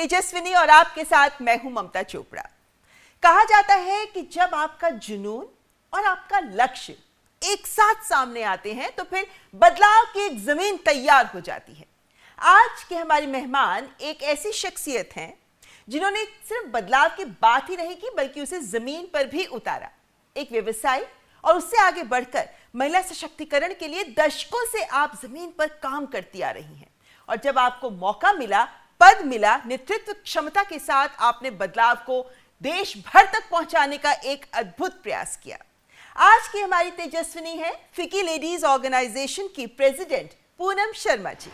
तेजस्विनी और आपके साथ मैं हूं ममता चोपड़ा। कहा जाता है कि जब आपका जुनून और आपका लक्ष्य एक साथ सामने आते हैं तो फिर बदलाव की एक जमीन तैयार हो जाती है। आज के हमारे मेहमान एक ऐसी शख्सियत हैं जिन्होंने सिर्फ बदलाव की बात ही नहीं की बल्कि उसे जमीन पर भी उतारा। एक व्यवसायी और उससे आगे बढ़कर महिला सशक्तिकरण के लिए दशकों से आप जमीन पर काम करती आ रही हैं और जब आपको मौका मिला, पद मिला, नेतृत्व क्षमता के साथ आपने बदलाव को देश भर तक पहुंचाने का एक अद्भुत प्रयास किया। आज की हमारी तेजस्विनी है फिकी लेडीज ऑर्गेनाइजेशन की president Poonam Sharma ji.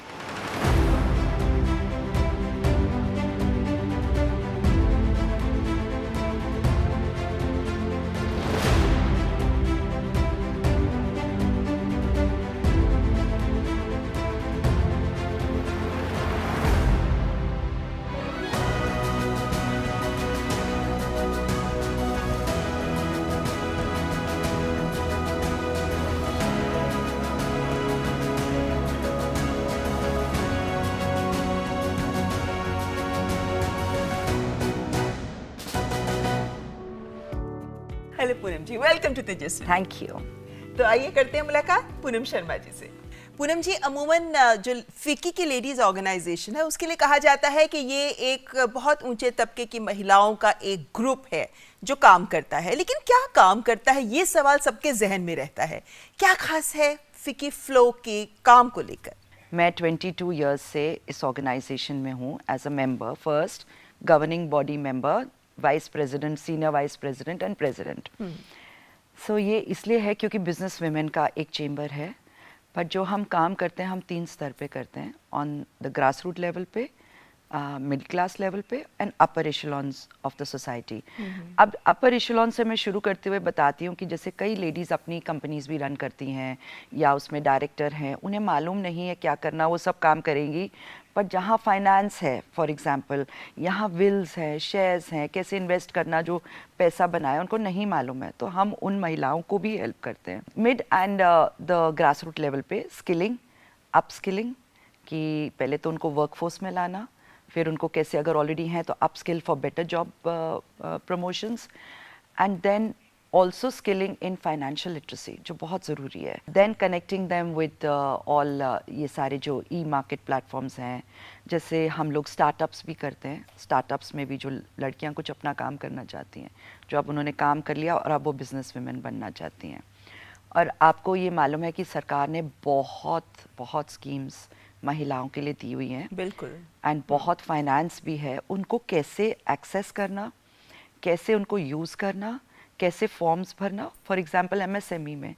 Hello Poonam ji, welcome to Tejaswini. Thank you. तो आइए करते हैं मुलाकात पूनम शर्मा जी से। पूनम जी, अमूमन जो फिकी की लेडीज ऑर्गेनाइजेशन है उसके लिए कहा जाता है कि ये एक बहुत ऊंचे तबके की महिलाओं का एक ग्रुप है जो काम करता है, लेकिन क्या काम करता है ये सवाल सबके जहन में रहता है। क्या खास है फिकी फ्लो के काम को लेकर? मैं 22 इयर्स से इस ऑर्गेनाइजेशन में हूँ as a member, first governing body member, vice president, senior vice president and president. So ये इसलिए है क्योंकि बिजनेस वुमेन का एक चेंबर है, पर जो हम काम करते हैं हम 3 स्तर पे करते हैं, on the grass root level पे, मिडिल क्लास लेवल पे and upper echelons of the society. अब अपर एशेलॉन से मैं शुरू करते हुए बताती हूँ कि जैसे कई लेडीज़ अपनी कंपनीज भी रन करती हैं या उसमें डायरेक्टर हैं, उन्हें मालूम नहीं है क्या करना, वो सब काम करेंगी, पर जहाँ फाइनेंस है, फॉर एग्जांपल यहाँ विल्स हैं, शेयर्स हैं, कैसे इन्वेस्ट करना, जो पैसा बनाए उनको नहीं मालूम है, तो हम उन महिलाओं को भी हेल्प करते हैं। Mid and the grass root level पे स्किलिंग, अप स्किलिंग, कि पहले तो उनको वर्कफोर्स में लाना, फिर उनको कैसे अगर ऑलरेडी हैं तो upskill for better job promotions, and then also skilling in financial literacy जो बहुत ज़रूरी है, then connecting them with all ये सारे जो e-market platforms हैं, जैसे हम लोग startups भी करते हैं, startups में भी जो लड़कियां कुछ अपना काम करना चाहती हैं, जो अब उन्होंने काम कर लिया और अब वो business women बनना चाहती हैं। और आपको ये मालूम है कि सरकार ने बहुत स्कीम्स महिलाओं के लिए दी हुई हैं, बिल्कुल, एंड बहुत फाइनेंस भी है, उनको कैसे एक्सेस करना, कैसे उनको यूज़ करना, कैसे फॉर्म्स भरना। फॉर एग्जांपल एमएसएमई में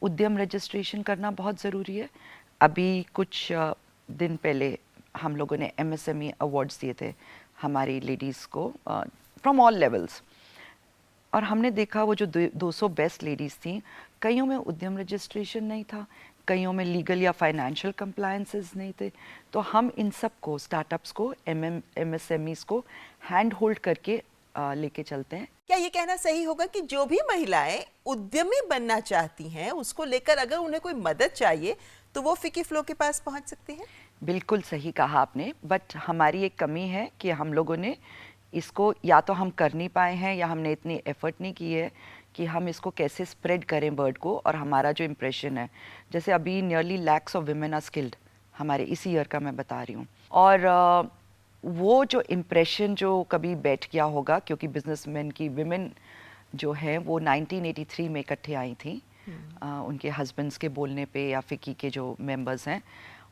उद्यम रजिस्ट्रेशन करना बहुत ज़रूरी है। अभी कुछ दिन पहले हम लोगों ने एमएसएमई अवार्ड्स दिए थे हमारी लेडीज़ को फ्रॉम ऑल लेवल्स, और हमने देखा वो जो 200 बेस्ट लेडीज़ थी, कईयों में उद्यम रजिस्ट्रेशन नहीं था, कईयों में लीगल या फाइनेंशियल कंप्लायंसेस नहीं थे। तो हम इन सब को, स्टार्टअप्स को, एमएसएमईज को हैंड होल्ड करके लेके चलते हैं। क्या ये कहना सही होगा कि जो भी महिलाएं उद्यमी बनना चाहती हैं उसको लेकर अगर उन्हें कोई मदद चाहिए तो वो फिकी फ्लो के पास पहुंच सकती हैं? बिल्कुल सही कहा आपने, बट हमारी एक कमी है कि हम लोगों ने इसको या तो हम कर नहीं पाए हैं या हमने इतनी एफर्ट नहीं की है कि हम इसको कैसे स्प्रेड करें वर्ड को। और हमारा जो इम्प्रेशन है, जैसे अभी nearly lakhs of women are skilled, हमारे इसी ईयर का मैं बता रही हूँ, और वो जो इम्प्रेशन जो कभी बैठ गया होगा, क्योंकि बिजनेसमैन की विमेन जो है वो 1983 में इकट्ठे आई थी उनके हस्बैंड्स के बोलने पे या फिकी के जो मेंबर्स हैं,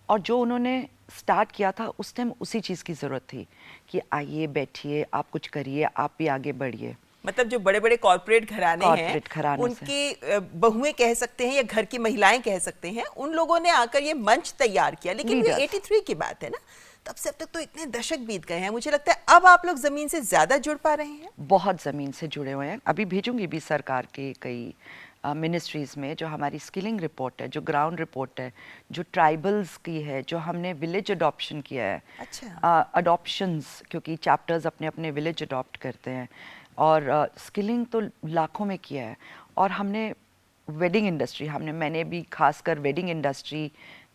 और जो उन्होंने स्टार्ट किया था उस टाइम उसी चीज़ की ज़रूरत थी कि आइए बैठिए, आप कुछ करिए, आप भी आगे बढ़िए। मतलब जो बड़े बड़े कॉर्पोरेट घराने हैं, उनकी बहुएं कह सकते हैं या घर की महिलाएं कह सकते हैं, उन लोगों ने आकर ये मंच तैयार किया। लेकिन ये 83 की बात है ना, तब से अब तक तो इतने दशक बीत गए हैं, मुझे लगता है अब आप लोग जमीन से ज्यादा जुड़ पा रहे हैं। बहुत ज़मीन से जुड़े हुए हैं। अभी भेजूंगी भी सरकार के कई मिनिस्ट्रीज़ में जो हमारी स्किलिंग रिपोर्ट है, जो ग्राउंड रिपोर्ट है, जो ट्राइबल्स की है, जो हमने विलेज अडॉप्शन किया है। अच्छा। अडॉप्शंस, क्योंकि चैप्टर्स अपने अपने विलेज अडॉप्ट करते हैं, और स्किलिंग तो लाखों में किया है। और हमने वेडिंग इंडस्ट्री, मैंने भी खासकर वेडिंग इंडस्ट्री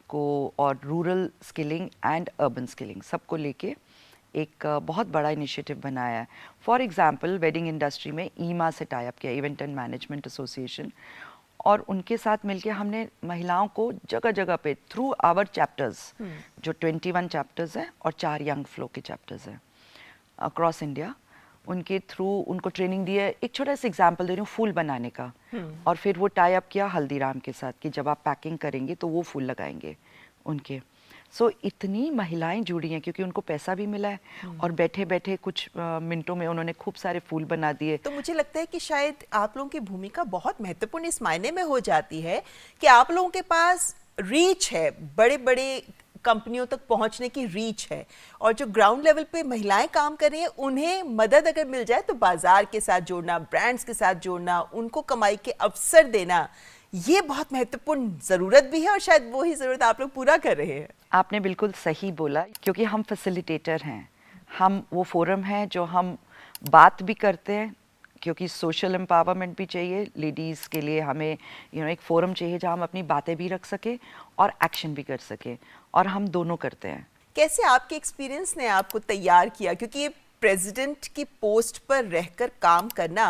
को और rural skilling and urban skilling सबको लेके एक बहुत बड़ा इनिशिएटिव बनाया है। फॉर एग्जांपल वेडिंग इंडस्ट्री में ईमा से टाई अप किया, इवेंट एंड मैनेजमेंट एसोसिएशन, और उनके साथ मिलके हमने महिलाओं को जगह जगह पे थ्रू आवर चैप्टर्स, जो 21 चैप्टर्स हैं और 4 यंग फ्लो के चैप्टर्स हैं अक्रॉस इंडिया, उनके थ्रू उनको ट्रेनिंग दी है। एक छोटा सा एग्जांपल दे रही हूँ, फूल बनाने का, और फिर वो टाई अप किया हल्दीराम के साथ कि जब आप पैकिंग करेंगे तो वो फूल लगाएंगे उनके। सो इतनी महिलाएं जुड़ी हैं क्योंकि उनको पैसा भी मिला है और बैठे बैठे कुछ मिनटों में उन्होंने खूब सारे फूल बना दिए। तो मुझे लगता है कि शायद आप लोगों की भूमिका बहुत महत्वपूर्ण इस मायने में हो जाती है कि आप लोगों के पास रीच है, बड़े बड़े कंपनियों तक पहुंचने की रीच है, और जो ग्राउंड लेवल पे महिलाएं काम कर रही हैं उन्हें मदद अगर मिल जाए तो बाजार के साथ जोड़ना, ब्रांड्स के साथ जोड़ना, उनको कमाई के अवसर देना, ये बहुत महत्वपूर्ण जरूरत भी है और शायद वो ही जरूरत आप लोग पूरा कर रहे हैं। आपने बिल्कुल सही बोला, क्योंकि हम फैसिलिटेटर हैं, हम वो फोरम है जो हम बात भी करते हैं, क्योंकि सोशल एम्पावरमेंट भी चाहिए लेडीज़ के लिए। हमें एक फोरम चाहिए जहाँ हम अपनी बातें भी रख सके और एक्शन भी कर सके, और हम दोनों करते हैं। कैसे आपके एक्सपीरियंस ने आपको तैयार किया, क्योंकि ये प्रेसिडेंट की पोस्ट पर रहकर काम करना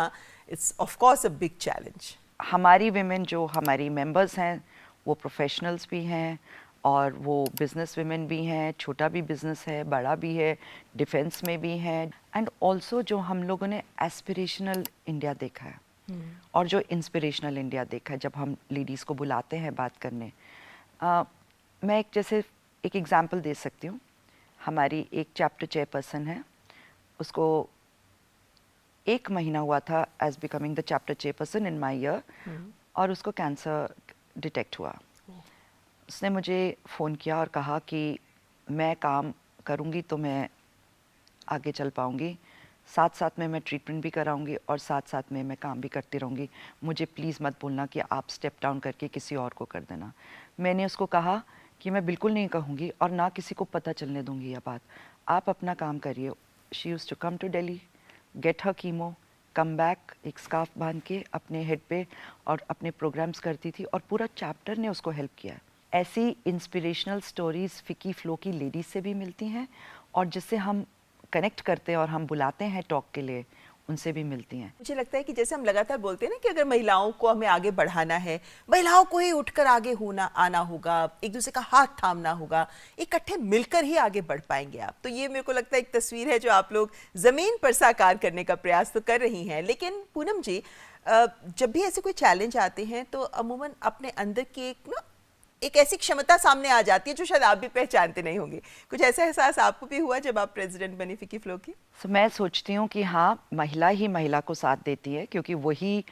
it's of course a big challenge. हमारी विमेन जो हमारी मेंबर्स हैं वो प्रोफेशनल्स भी हैं और वो बिजनेस विमेन भी हैं, छोटा भी बिजनेस है, बड़ा भी है, डिफेंस में भी हैं, एंड ऑल्सो जो हम लोगों ने एस्पिरेशनल इंडिया देखा है और जो इंस्पिरेशनल इंडिया देखा है। जब हम लेडीज़ को बुलाते हैं बात करने, मैं एक एग्जांपल दे सकती हूँ। हमारी एक चैप्टर चेयरपर्सन है, उसको 1 महीना हुआ था as becoming the chapter chairperson in my year, और उसको कैंसर डिटेक्ट हुआ। उसने मुझे फ़ोन किया और कहा कि मैं काम करूँगी तो मैं आगे चल पाऊँगी, साथ साथ में मैं ट्रीटमेंट भी कराऊँगी और साथ साथ में मैं काम भी करती रहूँगी, मुझे प्लीज़ मत बोलना कि आप स्टेप डाउन करके किसी और को कर देना। मैंने उसको कहा कि मैं बिल्कुल नहीं कहूँगी और ना किसी को पता चलने दूँगी यह बात, आप अपना काम करिए। She used to come to Delhi, get her chemo, come back, एक स्कार्फ बांध के अपने हेड पे और अपने प्रोग्राम्स करती थी, और पूरा चैप्टर ने उसको हेल्प किया। ऐसी इंस्पिरेशनल स्टोरीज फिकी फ्लो की लेडीज से भी मिलती हैं, और जिससे हम कनेक्ट करते हैं और हम बुलाते हैं टॉक के लिए, उनसे भी मिलती हैं। मुझे लगता है कि जैसे हम लगातार बोलते हैं ना कि अगर महिलाओं को हमें आगे बढ़ाना है, महिलाओं को ही उठकर आगे आना होगा, एक दूसरे का हाथ थामना होगा, इकट्ठे मिलकर ही आगे बढ़ पाएंगे आप। तो ये मेरे को लगता है एक तस्वीर है जो आप लोग जमीन पर साकार करने का प्रयास तो कर रही हैं। लेकिन पूनम जी, जब भी ऐसे कोई चैलेंज आते हैं तो अमूमन अपने अंदर की एक ऐसी क्षमता सामने आ जाती है जो शायद आप भी पहचानते नहीं होंगे। कुछ ऐसा एहसास आपको भी हुआ जब आप प्रेसिडेंट बनी फिकी फ्लो की? मैं सोचती हूँ कि हाँ, महिला ही महिला को साथ देती है, क्योंकि वही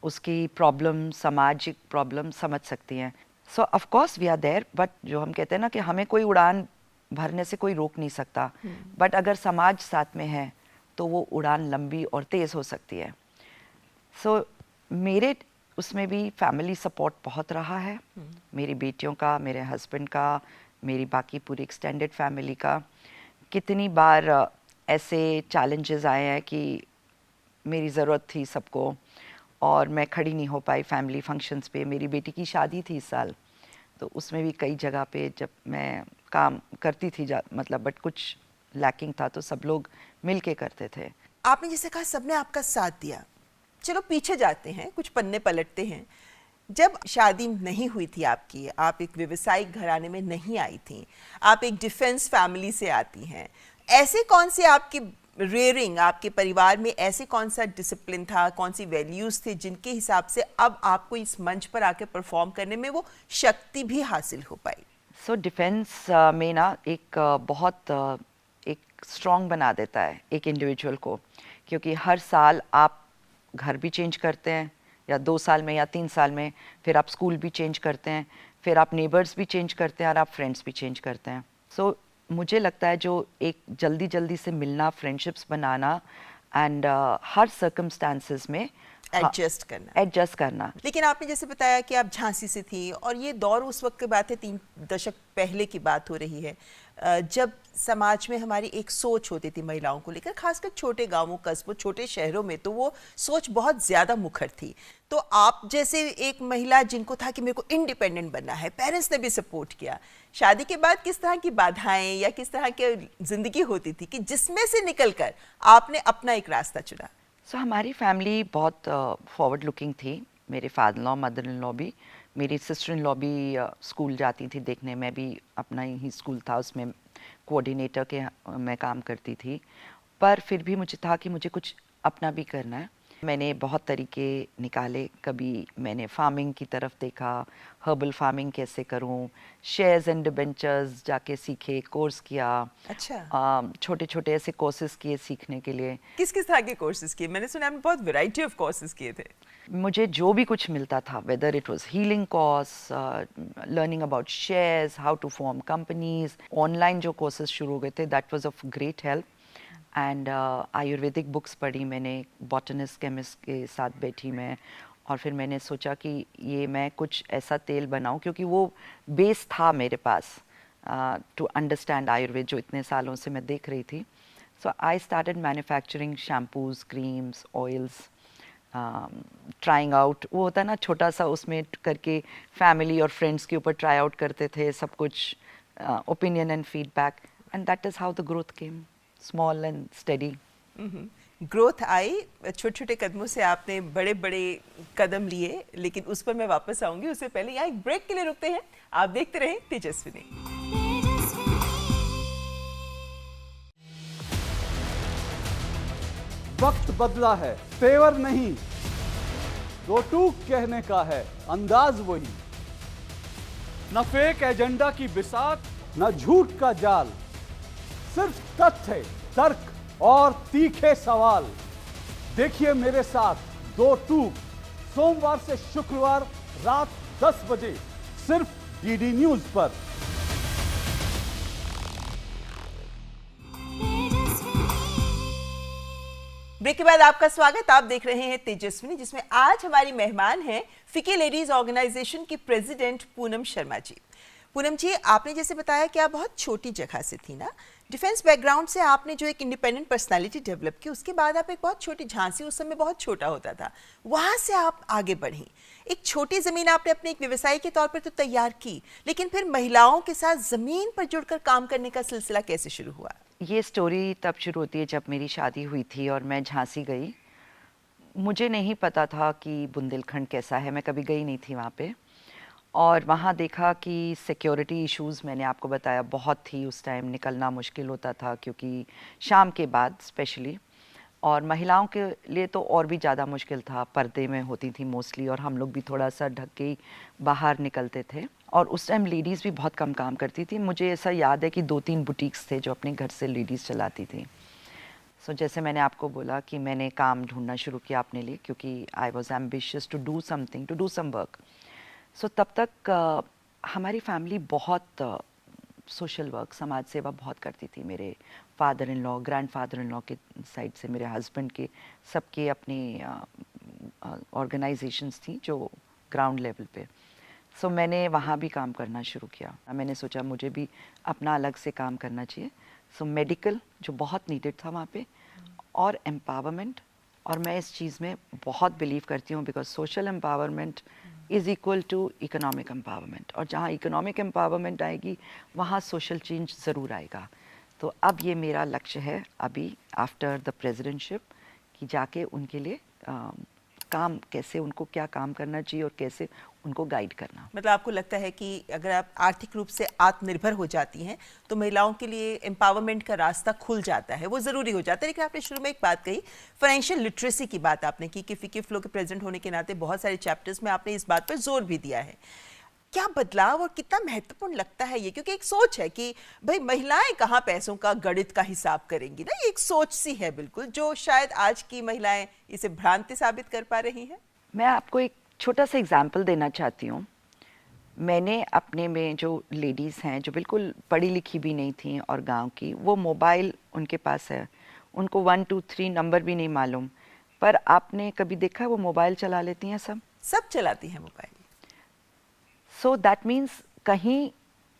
उसकी प्रॉब्लम, सामाजिक प्रॉब्लम समझ सकती हैं। So of course we are there, but जो हम कहते हैं ना कि हमें कोई उड़ान भरने से कोई रोक नहीं सकता, बट अगर समाज साथ में है तो वो उड़ान लंबी और तेज़ हो सकती है। सो मेरे उसमें भी फैमिली सपोर्ट बहुत रहा है, मेरी बेटियों का, मेरे हस्बैंड का, मेरी बाकी पूरी एक्सटेंडेड फैमिली का। कितनी बार ऐसे चैलेंजेस आए हैं कि मेरी ज़रूरत थी सबको और मैं खड़ी नहीं हो पाई फैमिली फंक्शंस पे। मेरी बेटी की शादी थी इस साल, तो उसमें भी कई जगह पे जब मैं काम करती थी मतलब बट कुछ लैकिंग था, तो सब लोग मिल के करते थे। आपने जैसे कहा सबने आपका साथ दिया। चलो पीछे जाते हैं, कुछ पन्ने पलटते हैं। जब शादी नहीं हुई थी आपकी, आप एक व्यवसायिक घराने में नहीं आई थी, आप एक डिफेंस फैमिली से आती हैं, ऐसे कौन सी आपकी रेयरिंग, आपके परिवार में ऐसे कौन सा डिसिप्लिन था, कौन सी वैल्यूज़ थे जिनके हिसाब से अब आपको इस मंच पर आके परफॉर्म करने में वो शक्ति भी हासिल हो पाई? सो डिफेंस में ना एक बहुत एक स्ट्रॉन्ग बना देता है एक इंडिविजुअल को, क्योंकि हर साल आप घर भी चेंज करते हैं, या 2 साल में या 3 साल में, फिर आप स्कूल भी चेंज करते हैं, फिर आप नेबर्स भी चेंज करते हैं और आप फ्रेंड्स भी चेंज करते हैं। सो मुझे लगता है जो एक जल्दी जल्दी से मिलना, friendships banana, and her circumstances में एडजस्ट करना। एडजस्ट करना। लेकिन आपने जैसे बताया कि आप झांसी से थी और ये दौर उस वक्त की बात है, 3 दशक पहले की बात हो रही है, जब समाज में हमारी एक सोच होती थी महिलाओं को लेकर, खासकर छोटे गांवों, कस्बों, छोटे शहरों में तो वो सोच बहुत ज़्यादा मुखर थी। तो आप जैसे एक महिला जिनको था कि मेरे को इंडिपेंडेंट बनना है, पेरेंट्स ने भी सपोर्ट किया, शादी के बाद किस तरह की बाधाएं या किस तरह की ज़िंदगी होती थी कि जिसमें से निकलकर आपने अपना एक रास्ता चुना? हमारी फैमिली बहुत फॉरवर्ड लुकिंग थी। मेरे father law, mother in law भी, मेरी सिस्टर इन लॉ भी स्कूल जाती थी देखने, मैं भी अपना ही स्कूल था उसमें कोऑर्डिनेटर के मैं काम करती थी। पर फिर भी मुझे था कि मुझे कुछ अपना भी करना है। मैंने बहुत तरीके निकाले, कभी मैंने फार्मिंग की तरफ देखा, हर्बल फार्मिंग कैसे करूं, शेयर्स एंड डिबेंचर्स जाके सीखे, कोर्स किया। अच्छा। छोटे छोटे ऐसे कोर्सेज किए सीखने के लिए। किस किस तरह के कोर्सेज किए? मैंने सुना आपने बहुत वैरायटी ऑफ कोर्सेज किए थे। मुझे जो भी कुछ मिलता था, whether it was healing course, learning about shares, how to form companies, online जो कोर्सेज शुरू हो गए थे, that was of great help. And Ayurvedic books पढ़ी मैंने, बॉटनिस्ट केमिस्ट के साथ बैठी मैं, और फिर मैंने सोचा कि ये मैं कुछ ऐसा तेल बनाऊं, क्योंकि वो बेस था मेरे पास टू अंडरस्टैंड आयुर्वेद जो इतने सालों से मैं देख रही थी। So I started manufacturing shampoos, creams, oils, trying out. वो होता है ना छोटा सा, उसमें करके फैमिली और फ्रेंड्स के ऊपर ट्राई आउट करते थे सब कुछ, opinion and feedback, and that is how the growth came, small and steady. Growth आई, छोटे छोटे कदमों से आपने बड़े बड़े कदम लिए, लेकिन उस पर मैं वापस आऊंगी। उससे पहले यहाँ एक ब्रेक के लिए रुकते हैं। आप देखते रहें तेजस्विनी। वक्त बदला है, तेवर नहीं, दो टूक कहने का है अंदाज वही। न फेक एजेंडा की बिसात, न झूठ का जाल, सिर्फ तथ्य, तर्क और तीखे सवाल। देखिए मेरे साथ दो टूक, सोमवार से शुक्रवार रात 10 बजे सिर्फ डीडी न्यूज पर। ब्रेक के बाद आपका स्वागत। आप देख रहे हैं तेजस्विनी, जिसमें आज हमारी मेहमान हैं फिके लेडीज ऑर्गेनाइजेशन की प्रेसिडेंट पूनम शर्मा जी। पूनम जी, आपने जैसे बताया कि आप बहुत छोटी जगह से थी ना, डिफेंस बैकग्राउंड से आपने जो एक इंडिपेंडेंट पर्सनालिटी डेवलप की, उसके बाद आप एक बहुत छोटी, झांसी उस समय बहुत छोटा होता था, वहां से आप आगे बढ़ी। एक छोटी ज़मीन आपने अपने एक व्यवसाय के तौर पर तो तैयार की, लेकिन फिर महिलाओं के साथ ज़मीन पर जुड़कर काम करने का सिलसिला कैसे शुरू हुआ? ये स्टोरी तब शुरू होती है जब मेरी शादी हुई थी और मैं झांसी गई। मुझे नहीं पता था कि बुंदेलखंड कैसा है, मैं कभी गई नहीं थी वहाँ पे, और वहाँ देखा कि सिक्योरिटी इश्यूज़, मैंने आपको बताया, बहुत थी उस टाइम। निकलना मुश्किल होता था क्योंकि शाम के बाद स्पेशली, और महिलाओं के लिए तो और भी ज़्यादा मुश्किल था, पर्दे में होती थी मोस्टली, और हम लोग भी थोड़ा सा ढक के ही बाहर निकलते थे। और उस टाइम लेडीज़ भी बहुत कम काम करती थी। मुझे ऐसा याद है कि 2-3 बुटीक्स थे जो अपने घर से लेडीज़ चलाती थी। सो जैसे मैंने आपको बोला कि मैंने काम ढूंढना शुरू किया अपने लिए, क्योंकि I was ambitious to do something, to do some work. So तब तक हमारी फैमिली बहुत सोशल वर्क, समाज सेवा बहुत करती थी। मेरे father in law, grand father in law के साइड से, मेरे हस्बैंड के, सबके अपनी ऑर्गेनाइजेशंस थी जो ग्राउंड लेवल पे। सो मैंने वहाँ भी काम करना शुरू किया। मैंने सोचा मुझे भी अपना अलग से काम करना चाहिए। सो मेडिकल जो बहुत नीडेड था वहाँ पे, और एम्पावरमेंट, और मैं इस चीज़ में बहुत बिलीव करती हूँ, because social empowerment is equal to economic empowerment, और जहाँ इकोनॉमिक एम्पावरमेंट आएगी वहाँ सोशल चेंज ज़रूर आएगा। तो अब ये मेरा लक्ष्य है अभी आफ्टर द प्रेसिडेंटशिप, कि जाके उनके लिए काम, कैसे उनको क्या काम करना चाहिए और कैसे उनको गाइड करना। मतलब आपको लगता है कि अगर आप आर्थिक रूप से आत्मनिर्भर हो जाती हैं तो महिलाओं के लिए एम्पावरमेंट का रास्ता खुल जाता है, वो ज़रूरी हो जाता है। लेकिन आपने शुरू में एक बात कही, फाइनेंशियल लिटरेसी की बात आपने की, कि फिके फ्लो के प्रेसिडेंट होने के नाते बहुत सारे चैप्टर्स में आपने इस बात पर जोर भी दिया है। क्या बदलाव और कितना महत्वपूर्ण लगता है ये? क्योंकि एक सोच है कि भाई महिलाएं कहाँ पैसों का, गणित का हिसाब करेंगी ना, ये एक सोच सी है बिल्कुल, जो शायद आज की महिलाएं इसे भ्रांति साबित कर पा रही हैं। मैं आपको एक छोटा सा एग्जाम्पल देना चाहती हूँ। मैंने अपने में जो लेडीज़ हैं जो बिल्कुल पढ़ी लिखी भी नहीं थी और गांव की, वो मोबाइल उनके पास है, उनको 1 2 3 नंबर भी नहीं मालूम, पर आपने कभी देखा वो मोबाइल चला लेती हैं सब चलाती हैं मोबाइल। सो दैट मीन्स कहीं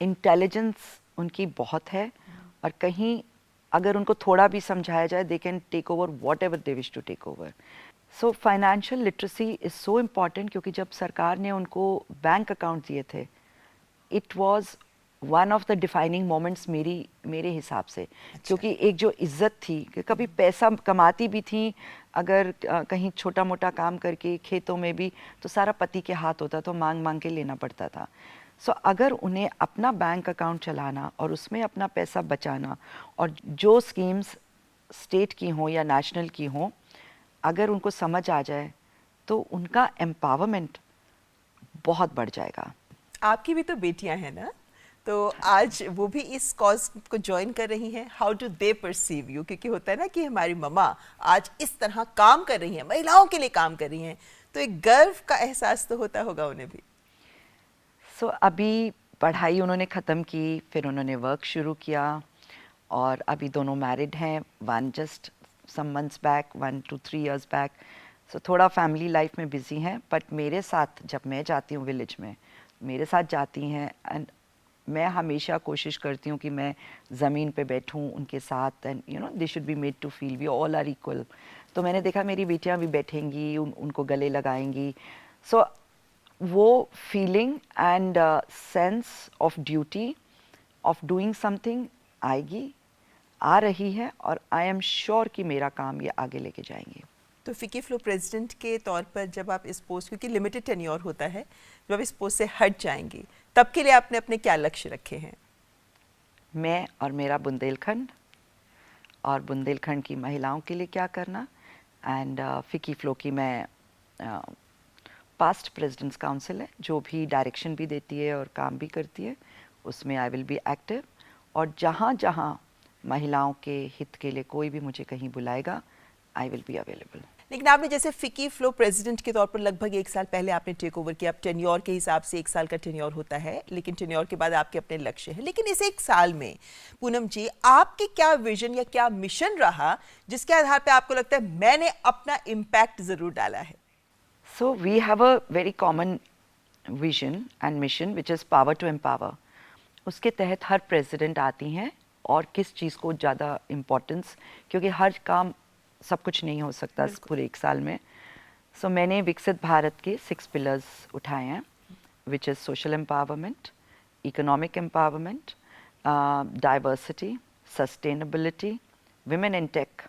इंटेलिजेंस उनकी बहुत है और कहीं अगर उनको थोड़ा भी समझाया जाए they can take over whatever they wish to take over. So financial literacy is so important, क्योंकि जब सरकार ने उनको बैंक अकाउंट दिए थे, it was one of the defining moments मेरे हिसाब से। क्योंकि एक जो इज्जत थी कि कभी पैसा कमाती भी थी अगर कहीं छोटा मोटा काम करके खेतों में भी, तो सारा पति के हाथ होता, तो मांग मांग के लेना पड़ता था। सो अगर उन्हें अपना बैंक अकाउंट चलाना और उसमें अपना पैसा बचाना, और जो स्कीम्स स्टेट की हों या नेशनल की हों, अगर उनको समझ आ जाए तो उनका एम्पावरमेंट बहुत बढ़ जाएगा। आपकी भी तो बेटियां हैं ना, तो आज वो भी इस कॉज को ज्वाइन कर रही हैं। How do they perceive you? क्योंकि होता है ना कि हमारी मम्मा आज इस तरह काम कर रही हैं, महिलाओं के लिए काम कर रही हैं, तो एक गर्व का एहसास तो होता होगा उन्हें भी। सो अभी पढ़ाई उन्होंने ख़त्म की, फिर उन्होंने वर्क शुरू किया, और अभी दोनों मैरिड हैं, one just some months back, 1 to 3 years back. So थोड़ा फैमिली लाइफ में बिजी हैं, बट मेरे साथ जब मैं जाती हूँ विलेज में, मेरे साथ जाती हैं, एंड मैं हमेशा कोशिश करती हूँ कि मैं ज़मीन पे बैठूँ उनके साथ, and you know they should be made to feel we all are equal. तो मैंने देखा मेरी बेटियाँ भी बैठेंगी, उनको गले लगाएंगी। सो वो feeling and sense of duty of doing something आएगी, आ रही है, और आई एम श्योर कि मेरा काम ये आगे लेके जाएंगे। तो फिकी फ्लो प्रेसिडेंट के तौर पर जब आप इस पोस्ट, क्योंकि लिमिटेड टेन्योर होता है, जब आप इस पोस्ट से हट जाएंगी, तब के लिए आपने अपने क्या लक्ष्य रखे हैं? मैं और मेरा बुंदेलखंड, और बुंदेलखंड की महिलाओं के लिए क्या करना, एंड फिकी फ्लो की मैं पास्ट प्रेसिडेंट्स काउंसिल है, जो भी डायरेक्शन भी देती है और काम भी करती है, उसमें आई विल बी एक्टिव। और जहाँ जहाँ महिलाओं के हित के लिए कोई भी मुझे कहीं बुलाएगा, आई विल बी अवेलेबल। लेकिन आपने जैसे फिकी फ्लो प्रेसिडेंट के तौर पर लगभग 1 साल पहले आपने टेक ओवर किया। अब टेन्योर के हिसाब से 1 साल का टेन्योर होता है, लेकिन टेन्योर के बाद आपके अपने लक्ष्य हैं। लेकिन इस 1 साल में पूनम जी, आपके क्या विजन या क्या मिशन रहा जिसके आधार पर आपको लगता है मैंने अपना इम्पैक्ट जरूर डाला है? So we have a very common vision and mission which is power to empower. उसके तहत हर प्रेसिडेंट आती हैं और किस चीज़ को ज़्यादा इम्पोर्टेंस, क्योंकि हर काम सब कुछ नहीं हो सकता पूरे 1 साल में। सो मैंने विकसित भारत के 6 पिलर्स उठाए हैं, which is social empowerment, economic empowerment, diversity, sustainability, women in tech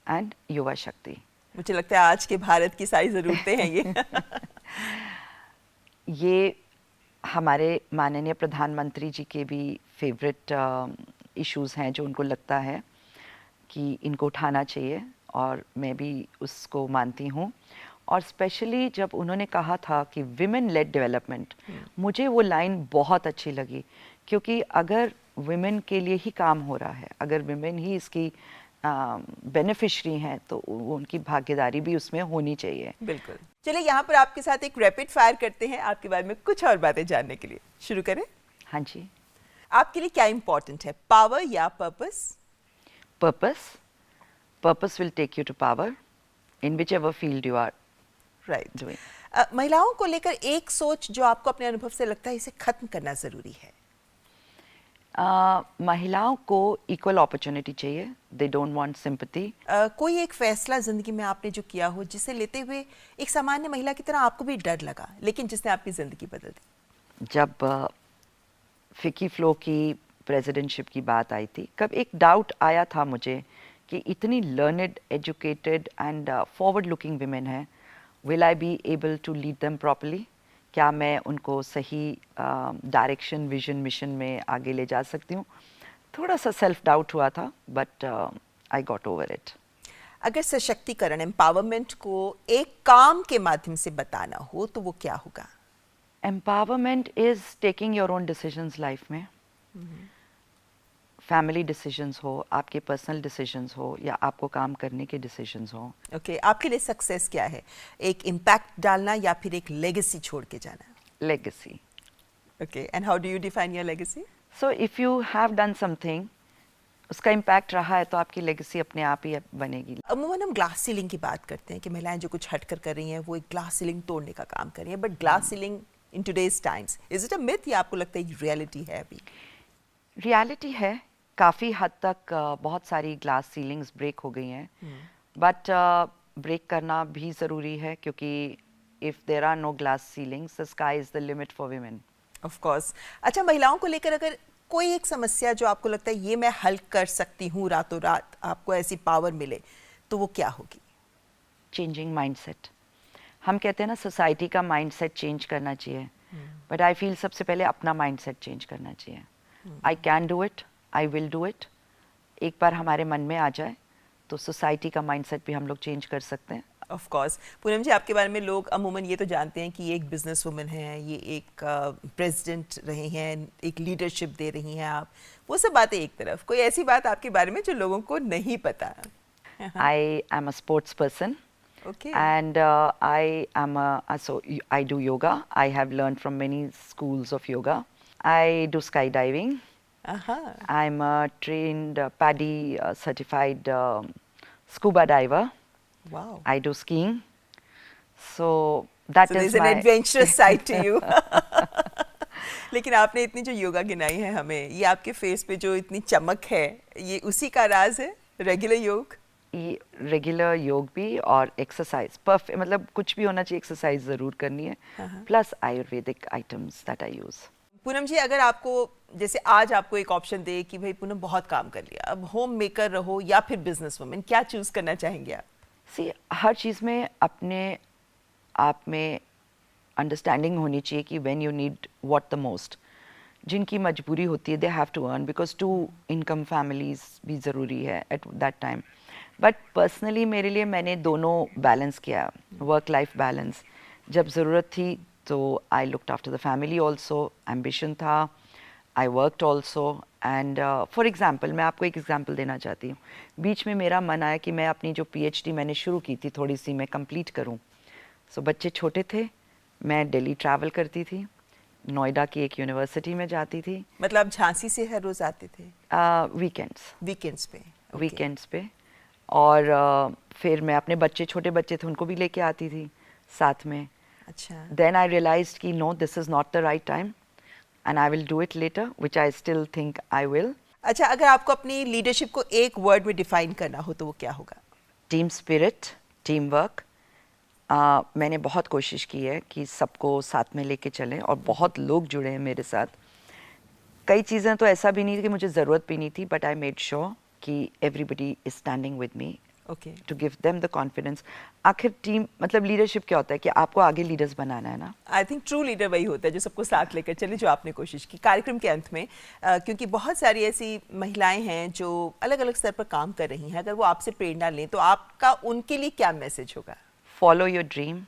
and Yuva Shakti. मुझे लगता है आज के भारत की सारी ज़रूरतें हैं ये। ये हमारे माननीय प्रधानमंत्री जी के भी फेवरेट इश्यूज़ हैं, जो उनको लगता है कि इनको उठाना चाहिए, और मैं भी उसको मानती हूँ। और स्पेशली जब उन्होंने कहा था कि विमेन लेड डेवलपमेंट, मुझे वो लाइन बहुत अच्छी लगी, क्योंकि अगर विमेन के लिए ही काम हो रहा है, अगर विमेन ही इसकी बेनिफिशरी हैं, तो उनकी भागीदारी भी उसमें होनी चाहिए। बिल्कुल। चलिए यहाँ पर आपके साथ एक रैपिड फायर करते हैं, आपके बारे में कुछ और बातें जानने के लिए। शुरू करें? हाँ जी। आपके लिए क्या इंपॉर्टेंट है, पावर या purpose? Purpose will take you to power in whichever field you are doing. महिलाओं को लेकर एक सोच जो आपको अपने अनुभव से लगता है इसे खत्म करना जरूरी है? महिलाओं को इक्वल अपॉर्चुनिटी चाहिए, दे डोंट वांट सिंपैथी। कोई एक फैसला जिंदगी में आपने जो किया हो, जिसे लेते हुए एक सामान्य महिला की तरह आपको भी डर लगा, लेकिन जिसने आपकी जिंदगी बदल दी? जब फिकी फ्लो की प्रेसिडेंटशिप की बात आई थी, कब एक डाउट आया था मुझे कि इतनी learned, educated and forward looking women है, will I be able to lead them properly? क्या मैं उनको सही डायरेक्शन, विजन, मिशन में आगे ले जा सकती हूँ? थोड़ा सा सेल्फ डाउट हुआ था, but I got over it. अगर सशक्तिकरण, एम्पावरमेंट को एक काम के माध्यम से बताना हो तो वो क्या होगा? Empowerment is taking your own decisions life में। फैमिली डिसीजंस हो, आपके पर्सनल डिसीजंस हो, या आपको काम करने के डिसीजंस हो। ओके, आपके लिए सक्सेस क्या है? एक इम्पैक्ट डालना या फिर एक लेगेसी छोड़ के जाना? Legacy. Okay, and how do you define your legacy? So if you have done something, उसका इम्पैक्ट रहा है तो आपकी लेगेसी अपने आप ही बनेगी। अमूमन हम ग्लास सीलिंग की बात करते हैं कि महिलाएं जो कुछ हटकर कर रही हैं वो एक ग्लास सीलिंग तोड़ने का काम कर रही हैं, but glass ceiling in today's times is it a myth या आपको लगता है कि रियलिटी है? अभी रियलिटी है, काफ़ी हद तक बहुत सारी ग्लास सीलिंग्स ब्रेक हो गई हैं, बट ब्रेक करना भी ज़रूरी है क्योंकि if there are no glass ceilings the sky is the limit for women. Of course. अच्छा, महिलाओं को लेकर अगर कोई एक समस्या जो आपको लगता है ये मैं हल कर सकती हूँ रातों रात, आपको ऐसी पावर मिले, तो वो क्या होगी? Changing mindset. हम कहते हैं ना सोसाइटी का माइंडसेट चेंज करना चाहिए, बट आई फील सबसे पहले अपना माइंडसेट चेंज करना चाहिए। I can do it, I will do it. एक बार हमारे मन में आ जाए तो सोसाइटी का माइंडसेट भी हम लोग चेंज कर सकते हैं। Of course. पूनम जी, आपके बारे में लोग अमूमन ये तो जानते हैं कि ये एक बिजनेस वुमन है, ये एक प्रेसिडेंट रही हैं, एक लीडरशिप दे रही हैं आप, वो सब बातें एक तरफ, कोई ऐसी बात आपके बारे में जो लोगों को नहीं पता? I am a sports person and so I do yoga. I have learned from many schools of yoga. I do skydiving. I'm a trained PADI certified scuba diver. Wow. I do skiing. So that is there's an adventurous side to you. लेकिन आपने इतनी जो योगा गिनाई है हमें, ये आपके face पे जो इतनी चमक है, ये उसी का राज है? रेगुलर योग? रेगुलर योग भी और एक्सरसाइज, परफेक्ट, मतलब कुछ भी होना चाहिए, एक्सरसाइज ज़रूर करनी है, plus ayurvedic items that I use. Poonam ji, अगर आपको जैसे आज आपको एक ऑप्शन दे कि भाई पूनम बहुत काम कर लिया, अब होम मेकर रहो या फिर बिजनेस वुमन, क्या चूज करना चाहेंगे आप? सी, हर चीज़ में अपने आप में अंडरस्टैंडिंग होनी चाहिए कि when you need what the most. जिनकी मजबूरी होती है they have to earn, because 2 income families भी ज़रूरी है at that time. But personally मेरे लिए मैंने दोनों बैलेंस किया, वर्क लाइफ बैलेंस। जब ज़रूरत थी तो I looked after the family also, ambition था, I worked also. And for example, मैं आपको एक एग्जाम्पल देना चाहती हूँ। बीच में मेरा मन आया कि मैं अपनी जो PhD मैंने शुरू की थी थोड़ी सी, मैं कंप्लीट करूँ। सो बच्चे छोटे थे, मैं दिल्ली ट्रैवल करती थी, नोएडा की एक यूनिवर्सिटी में जाती थी। मतलब झांसी से हर रोज़ आते थे? वीकेंड्स पे। वीकेंड्स पे। और फिर मैं अपने बच्चे, छोटे बच्चे थे, उनको भी लेके आती थी साथ में। अच्छा। Then I realized कि no, this is not the right time and I will do it later, which I still think I will. अच्छा, अगर आपको अपनी लीडरशिप को एक वर्ड में डिफाइन करना हो तो वो क्या होगा? Team spirit, team work. मैंने बहुत कोशिश की है कि सबको साथ में लेके चलें और बहुत लोग जुड़े हैं मेरे साथ। कई चीज़ें तो ऐसा भी नहीं थी कि मुझे ज़रूरत भी नहीं थी, बट आई मेड श्योर कि everybody is standing with me to give them the confidence. आखिर टीम मतलब लीडरशिप क्या होता है कि आपको आगे लीडर्स बनाना है ना। आई थिंक ट्रू लीडर वही होता है जो सबको साथ लेकर चले, जो आपने कोशिश की। कार्यक्रम के अंत में क्योंकि बहुत सारी ऐसी महिलाएं हैं जो अलग अलग स्तर पर काम कर रही हैं, अगर वो आपसे प्रेरणा लें तो आपका उनके लिए क्या मैसेज होगा? Follow your dream.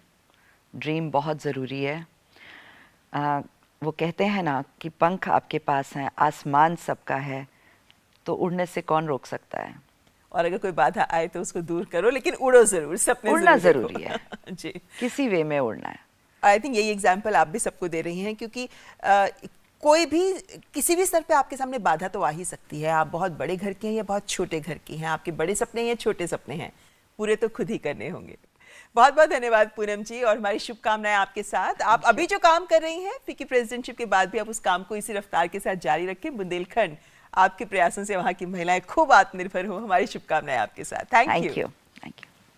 ड्रीम बहुत ज़रूरी है। वो कहते हैं ना कि पंख आपके पास हैं, आसमान सबका है, तो उड़ने से कौन रोक सकता है। और अगर कोई बाधा आए तो उसको दूर करो, लेकिन उड़ो जरूर, सपने उड़ना ज़रूरी है। जी, किसी वे में उड़ना है। आई थिंक यही एग्जाम्पल आप भी सबको दे रही हैं, क्योंकि कोई भी किसी भी स्तर पे आपके सामने बाधा तो आ ही सकती है। आप बहुत बड़े घर की हैं या बहुत छोटे घर की हैं, आपके बड़े सपने हैं या छोटे सपने हैं, पूरे तो खुद ही करने होंगे। बहुत बहुत धन्यवाद पूनम जी, और हमारी शुभकामनाएं आपके साथ। आप अभी जो काम कर रही हैं फिक्की प्रेसिडेंटशिप के बाद भी आप उस काम को इसी रफ्तार के साथ जारी रखें। बुंदेलखंड आपके प्रयासों से वहाँ की महिलाएं खूब आत्मनिर्भर हो। हमारी शुभकामनाएं आपके साथ। Thank you.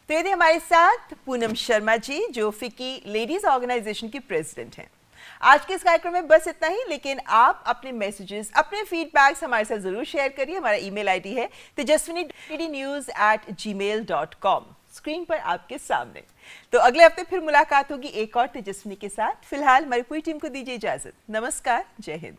तो ये थे हमारे साथ पूनम शर्मा जी, जो फिक्की लेडीज ऑर्गेनाइजेशन की प्रेसिडेंट हैं। आज के इस कार्यक्रम में बस इतना ही, लेकिन आप अपने मैसेजेस, अपने फीडबैक्स हमारे साथ जरूर शेयर करिए। हमारा ईमेल आईडी है tejaswini@gmail.com, स्क्रीन पर आपके सामने। तो अगले हफ्ते फिर मुलाकात होगी एक और तेजस्विनी के साथ। फिलहाल हमारी पूरी टीम को दीजिए इजाजत। नमस्कार, जय हिंद।